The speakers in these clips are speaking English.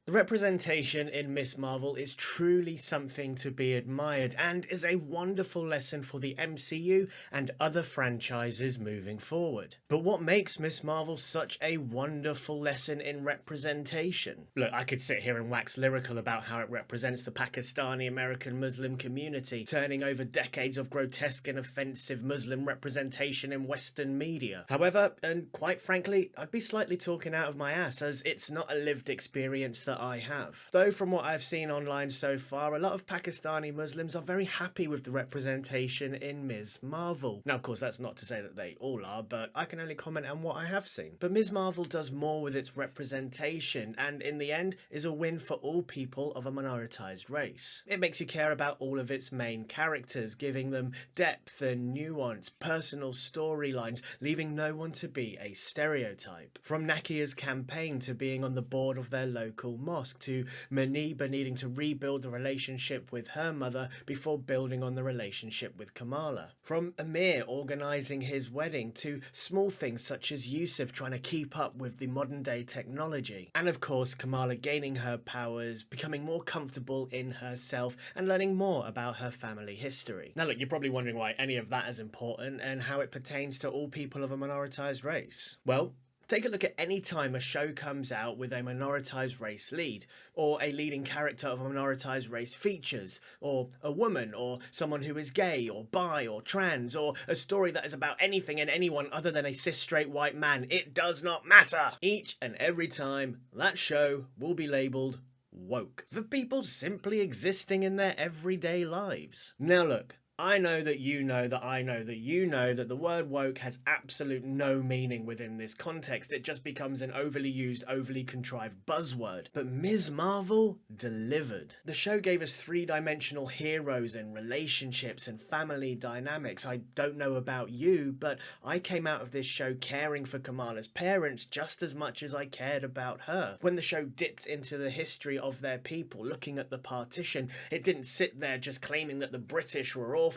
The representation in Miss Marvel is truly something to be admired and is a wonderful lesson for the MCU and other franchises moving forward. But what makes Miss Marvel such a wonderful lesson in representation? Look, I could sit here and wax lyrical about how it represents the Pakistani American Muslim community, turning over decades of grotesque and offensive Muslim representation in Western media. However, and quite frankly, I'd be slightly talking out of my ass, as it's not a lived experience that I have. Though from what I've seen online so far, a lot of Pakistani Muslims are very happy with the representation in Ms. Marvel. Now, of course, that's not to say that they all are, but I can only comment on what I have seen. But Ms. Marvel does more with its representation, and in the end is a win for all people of a minoritized race. It makes you care about all of its main characters, giving them depth and nuance, personal storylines, leaving no one to be a stereotype. From Nakia's campaign to being on the board of their local mosque, to Maniba needing to rebuild a relationship with her mother before building on the relationship with Kamala. From Amir organising his wedding to small things such as Yusuf trying to keep up with the modern day technology. And of course Kamala gaining her powers, becoming more comfortable in herself and learning more about her family history. Now look, you're probably wondering why any of that is important and how it pertains to all people of a minoritized race. Well, take a look at any time a show comes out with a minoritized race lead, or a leading character of a minoritized race features, or a woman, or someone who is gay, or bi, or trans, or a story that is about anything and anyone other than a cis straight white man. It does not matter. Each and every time, that show will be labelled woke, for people simply existing in their everyday lives. Now look, I know that you know that I know that you know that the word woke has absolute no meaning within this context. It just becomes an overly used, overly contrived buzzword. But Ms. Marvel delivered. The show gave us three-dimensional heroes and relationships and family dynamics. I don't know about you, but I came out of this show caring for Kamala's parents just as much as I cared about her. When the show dipped into the history of their people, looking at the partition, it didn't sit there just claiming that the British were awful.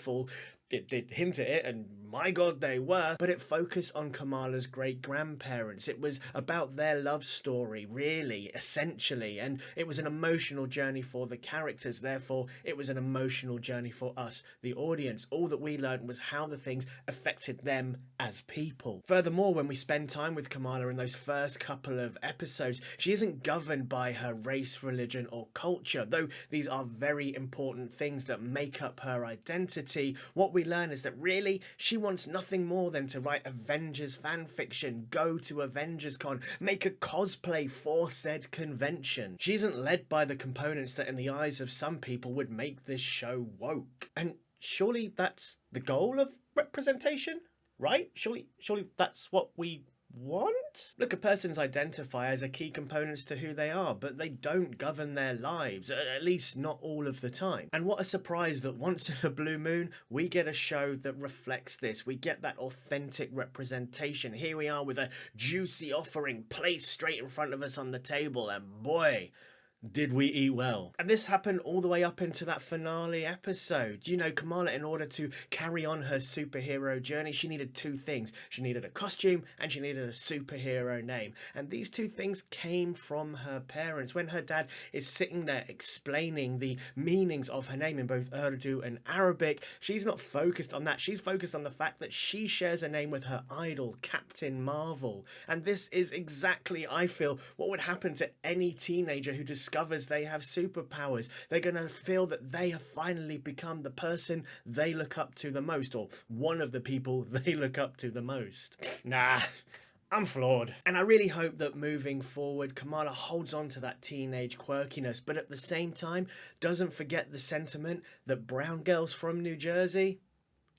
It did hint at it, and my god they were, but it focused on Kamala's great-grandparents. It was about their love story, really, essentially, and it was an emotional journey for the characters, therefore it was an emotional journey for us, the audience. All that we learned was how the things affected them as people. Furthermore, when we spend time with Kamala in those first couple of episodes, she isn't governed by her race, religion, or culture, though these are very important things that make up her identity. What we learn is that really she wants nothing more than to write Avengers fanfiction, go to Avengers Con, make a cosplay for said convention. She isn't led by the components that in the eyes of some people would make this show woke. And surely that's the goal of representation, right? Surely that's what we want? Look, a person's identifiers are key components to who they are, but they don't govern their lives, at least not all of the time. And what a surprise that once in a blue moon, we get a show that reflects this. We get that authentic representation. Here we are with a juicy offering placed straight in front of us on the table, and boy, did we eat well. And this happened all the way up into that finale episode. You know, Kamala, in order to carry on her superhero journey, she needed two things. She needed a costume and she needed a superhero name. And these two things came from her parents. When her dad is sitting there explaining the meanings of her name in both Urdu and Arabic, she's not focused on that. She's focused on the fact that she shares a name with her idol, Captain Marvel. And this is exactly, I feel, what would happen to any teenager who discovers they have superpowers. They're going to feel that they have finally become the person they look up to the most, or one of the people they look up to the most. Nah, I'm flawed. And I really hope that moving forward, Kamala holds on to that teenage quirkiness, but at the same time, doesn't forget the sentiment that brown girls from New Jersey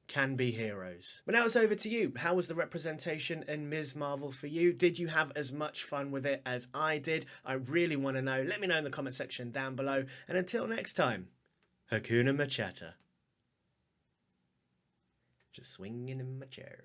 can be heroes. But now it's over to you. How was the representation in Ms. Marvel for you? Did you have as much fun with it as I did? I really want to know. Let me know in the comment section down below. And until next time, Hakuna MaChatter. Just swinging in my chair.